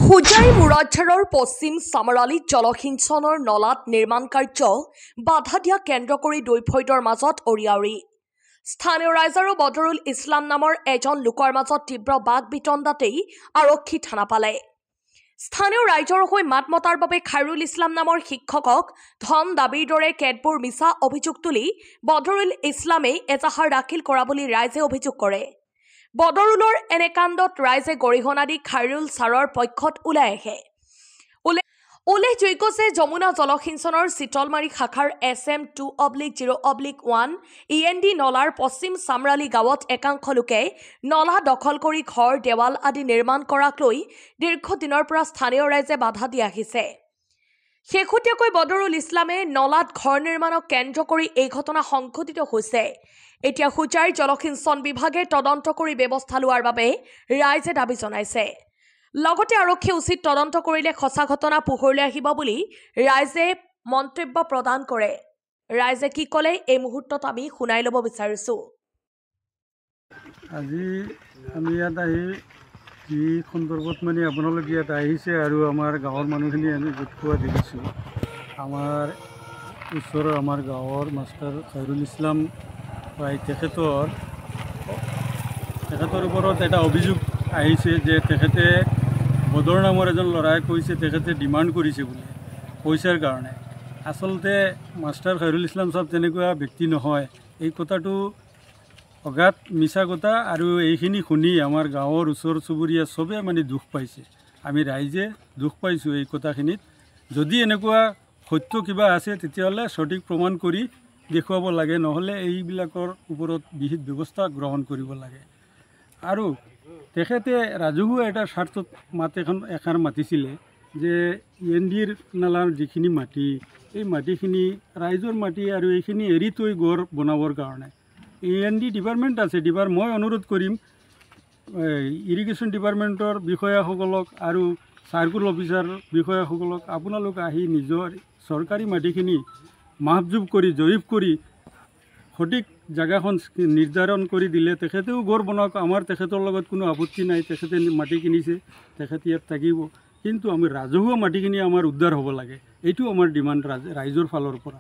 হোজাই মুৰাঝাৰৰ পশ্চিম চামৰালী জলসিঞ্চনৰ নলাত নিৰ্মাণ কাৰ্য বাধা দিয়া কেন্দ্ৰ কৰি দুই ফৈদৰ মাজত অৰিয়াউৰি। স্থানীয় ৰাইজ আৰু বদৰুল ইছলাম নামৰ এজন লোকৰ মাজত তীব্ৰ বাক বিতণ্ডাতেই আৰক্ষী থানা পালে। স্থানীয় ৰাইজৰ হৈ মাত মতাৰ বাবে খাইৰুল ইছলাম নামৰ শিক্ষকক ধন দাবীৰ দৰে কেতবোৰ মিছা অভিযোগ তুলি বদৰুল ইছলামে এজাহাৰ দাখিল কৰা বুলি ৰাইজে অভিযোগ কৰে। বদৰুলৰ এনে কাণ্ডত ৰাইজে গৰিহণা দি খাইৰুল ছাৰৰ পক্ষত ওলাই আহে। উল্লেখযোগ্য যে যমুনা জলসিঞ্চনৰ চিতলমাৰী শাখাৰ SM 2/0/1 END নলাৰ পশ্চিম চামৰালী গাঁৱত একাংশ লোকে নলা দখল কৰি ঘৰ দেৱাল আদি নিৰ্মাণ কৰাক লৈ দীৰ্ঘদিনৰ পৰা স্থানীয় ৰাইজে বাধা দি আহিছে। শেহতীয়াকৈ বদৰুল ইছলামে নলাত ঘৰ নিৰ্মাণক কেন্দ্ৰ কৰি এই ঘটনা সংঘটিত হৈছে। এতিয়া হোজাইৰ জলসিঞ্চন বিভাগে তদন্ত কৰি ব্যৱস্থা লোৱাৰ বাবে ৰাইজে দাবী জনাইছে। লগতে আৰক্ষীয়ে উচিত তদন্ত কৰিলে সঁচা ঘটনা পোহৰলৈ আহিব বুলি ৰাইজে মন্তব্য প্ৰদান কৰে। ৰাইজে কি ক'লে এই মুহূৰ্তত আমি শুনাই ল'ব বিচাৰিছোঁ। আজি আমি ইয়াত আহি যি সন্দৰ্ভত মানে আপোনালোকে ইয়াত আহিছে আৰু আমাৰ গাঁৱৰ মানুহখিনি আমি গোট খোৱা দেখিছোঁ। আমাৰ ওচৰৰ আমাৰ গাঁৱৰ মাষ্টাৰ খাইৰুল ইছলাম ভাই তেখেতৰ ওপৰত এটা অভিযোগ আহিছে যে তেখেতে বদৰ নামৰ এজন ল'ৰাই কৈছে তেখেতে ডিমাণ্ড কৰিছে বুলি পইচাৰ কাৰণে। আচলতে মাষ্টাৰ খাইৰুল ইছলাম চাহাব তেনেকুৱা ব্যক্তি নহয়। এই কথাটো অগাধ মিছা কথা আৰু এইখিনি শুনি আমাৰ গাঁৱৰ ওচৰ চুবুৰীয়া চবে মানে দুখ পাইছে। আমি ৰাইজে দুখ পাইছোঁ এই কথাখিনিত। যদি এনেকুৱা সত্য কিবা আছে তেতিয়াহ'লে সঠিক প্ৰমাণ কৰি দেখুৱাব লাগে, নহ'লে এইবিলাকৰ ওপৰত বিহিত ব্যৱস্থা গ্ৰহণ কৰিব লাগে। আৰু তেখেতে ৰাজহুৱা এটা স্বাৰ্থত এষাৰ মাতিছিলে যে ENDৰ নালাৰ যিখিনি মাটি, এই মাটিখিনি ৰাইজৰ মাটি আৰু এইখিনি এৰি থৈ গড় বনাবৰ কাৰণে END ডিপাৰ্টমেণ্ট আছে। মই অনুৰোধ কৰিম ইৰিগেশ্যন ডিপাৰ্টমেণ্টৰ বিষয়াসকলক আৰু চাৰ্কুল অফিচাৰ বিষয়াসকলক আপোনালোক আহি নিজৰ চৰকাৰী মাটিখিনি মাহজুব কৰি জৰীপ কৰি সঠিক জেগাখন নিৰ্ধাৰণ কৰি দিলে তেখেতেও গড় বনাওক। আমাৰ তেখেতৰ লগত কোনো আপত্তি নাই, তেখেতে মাটি কিনিছে, তেখেতে ইয়াত থাকিব। কিন্তু আমি ৰাজহুৱা মাটিখিনি আমাৰ উদ্ধাৰ হ'ব লাগে, এইটো আমাৰ ডিমাণ্ড ৰাইজৰ ফালৰ পৰা।